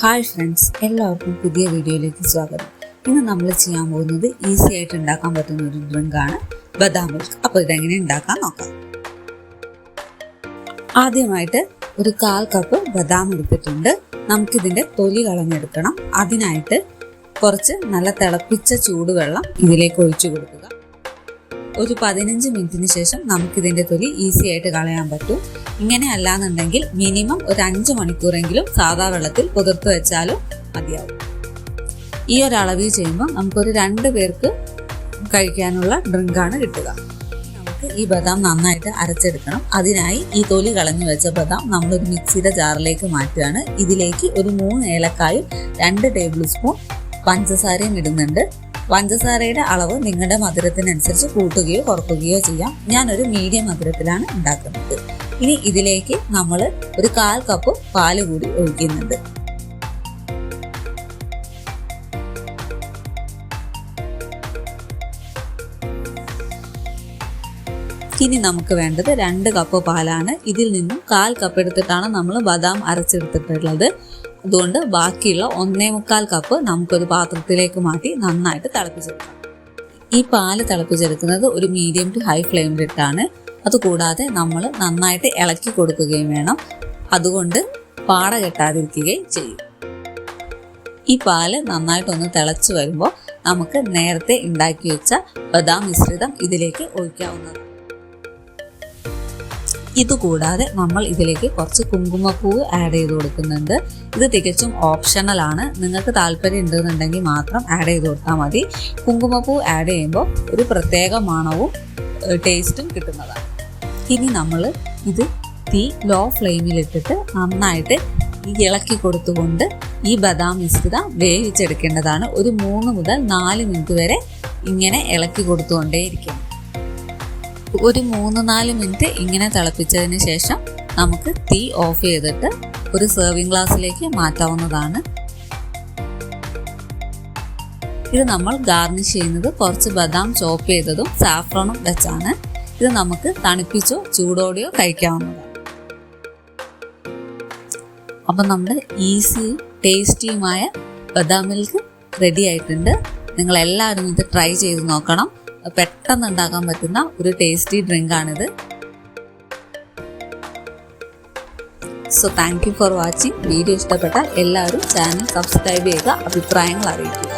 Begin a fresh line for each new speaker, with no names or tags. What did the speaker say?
Hi friends, എല്ലാവർക്കും പുതിയ വീഡിയോയിലേക്ക് സ്വാഗതം. ഇന്ന് നമ്മൾ ചെയ്യാൻ പോകുന്നത് ഈസി ആയിട്ട് ഉണ്ടാക്കാൻ പറ്റുന്ന ഒരു ഡ്രിങ്കാണ് ബദാം മിൽക്ക്. അപ്പോൾ ഇതെങ്ങനെ ഉണ്ടാക്കാൻ നോക്കാം. ആദ്യമായിട്ട് ഒരു 1/4 കപ്പ് ബദാം എടുത്തിട്ടുണ്ട്. നമുക്കിതിൻ്റെ തൊലി കളഞ്ഞെടുക്കണം. അതിനായിട്ട് കുറച്ച് നല്ല തിളപ്പിച്ച ചൂടുവെള്ളം ഇതിലേക്ക് ഒഴിച്ചു കൊടുക്കുക. ഒരു 15 മിനിറ്റിന് ശേഷം നമുക്കിതിൻ്റെ തൊലി ഈസി ആയിട്ട് കളയാൻ പറ്റും. ഇങ്ങനെ അല്ലാന്നുണ്ടെങ്കിൽ മിനിമം ഒരു 5 മണിക്കൂറെങ്കിലും സാധാ വെള്ളത്തിൽ പുതിർത്ത് വെച്ചാലും മതിയാവും. ഈ ഒരളവിൽ ചെയ്യുമ്പോൾ നമുക്കൊരു 2 പേർക്ക് കഴിക്കാനുള്ള ഡ്രിങ്കാണ് കിട്ടുക. നമുക്ക് ഈ ബദാം നന്നായിട്ട് അരച്ചെടുക്കണം. അതിനായി ഈ തൊലി കളഞ്ഞു വെച്ച ബദാം നമ്മളൊരു മിക്സിയുടെ ജാറിലേക്ക് മാറ്റുകയാണ്. ഇതിലേക്ക് ഒരു 3 ഏലക്കായും 2 ടേബിൾ സ്പൂൺ പഞ്ചസാരയും ഇടുന്നുണ്ട്. പഞ്ചസാരയുടെ അളവ് നിങ്ങളുടെ മധുരത്തിനനുസരിച്ച് കൂട്ടുകയോ കുറയ്ക്കുകയോ ചെയ്യാം. ഞാനൊരു മീഡിയം മധുരത്തിലാണ് ഉണ്ടാക്കുന്നത്. ഇനി ഇതിലേക്ക് നമ്മൾ ഒരു 1/4 കപ്പ് പാല് കൂടി ഒഴിക്കുന്നുണ്ട്. ഇനി നമുക്ക് വേണ്ടത് 2 കപ്പ് പാലാണ്. ഇതിൽ നിന്നും 1/4 കപ്പ് എടുത്തിട്ടാണ് നമ്മൾ ബദാം അരച്ചെടുത്തിട്ടുള്ളത്. അതുകൊണ്ട് ബാക്കിയുള്ള 1.25 കപ്പ് നമുക്കൊരു പാത്രത്തിലേക്ക് മാറ്റി നന്നായിട്ട് തിളപ്പിച്ചെടുക്കാം. ഈ പാല് തിളപ്പിച്ചെടുക്കുന്നത് ഒരു മീഡിയം ടു ഹൈ ഫ്ലെയിമിലിട്ടാണ്. അതുകൂടാതെ നമ്മൾ നന്നായിട്ട് ഇളക്കി കൊടുക്കുകയും വേണം. അതുകൊണ്ട് പാട കെട്ടാതിരിക്കുകയും ചെയ്യും. ഈ പാല് നന്നായിട്ടൊന്ന് തിളച്ച് വരുമ്പോൾ നമുക്ക് നേരത്തെ ഉണ്ടാക്കി വെച്ച ബദാം മിശ്രിതം ഇതിലേക്ക് ഒഴിക്കാവുന്നതാണ്. ഇതുകൂടാതെ നമ്മൾ ഇതിലേക്ക് കുറച്ച് കുങ്കുമപ്പൂവ് ആഡ് ചെയ്ത് കൊടുക്കുന്നുണ്ട്. ഇത് തികച്ചും ഓപ്ഷണലാണ്. നിങ്ങൾക്ക് താല്പര്യം ഉണ്ടെന്നുണ്ടെങ്കിൽ മാത്രം ആഡ് ചെയ്ത് കൊടുത്താൽ മതി. കുങ്കുമപ്പൂ ആഡ് ചെയ്യുമ്പോൾ ഒരു പ്രത്യേക മണവും ടേസ്റ്റും കിട്ടുന്നതാണ്. ഇനി നമ്മൾ ഇത് തീ ലോ ഫ്ലെയിമിലിട്ടിട്ട് നന്നായിട്ട് ഇളക്കി കൊടുത്തുകൊണ്ട് ഈ ബദാം മിശ്രിതം വേവിച്ചെടുക്കേണ്ടതാണ്. ഒരു 3 മുതൽ 4 മിനിറ്റ് വരെ ഇങ്ങനെ ഇളക്കി കൊടുത്തുകൊണ്ടേയിരിക്കണം. ഒരു 3-4 മിനിറ്റ് ഇങ്ങനെ തിളപ്പിച്ചതിന് ശേഷം നമുക്ക് തീ ഓഫ് ചെയ്തിട്ട് ഒരു സെർവിങ് ഗ്ലാസ്സിലേക്ക് മാറ്റാവുന്നതാണ്. ഇത് നമ്മൾ ഗാർണിഷ് ചെയ്യുന്നത് കുറച്ച് ബദാം ചോപ്പ് ചെയ്തതും സാഫ്രോണും വെച്ചാണ്. ഇത് നമുക്ക് തണുപ്പിച്ചോ ചൂടോടെയോ കഴിക്കാവുന്നതാണ്. അപ്പം നമ്മുടെ ഈസി ടേസ്റ്റിയുമായ ബദാം മിൽക്ക് റെഡി ആയിട്ടുണ്ട്. നിങ്ങൾ എല്ലാവരും ഇത് ട്രൈ ചെയ്ത് നോക്കണം. പെട്ടെന്ന് ഉണ്ടാക്കാൻ പറ്റുന്ന ഒരു ടേസ്റ്റി ഡ്രിങ്കാണിത്. So thank you for watching. Video ഇഷ്ടപ്പെട്ടാൽ എല്ലാവരും ചാനൽ സബ്സ്ക്രൈബ് ചെയ്യുക, അഭിപ്രായങ്ങൾ അറിയിക്കുക.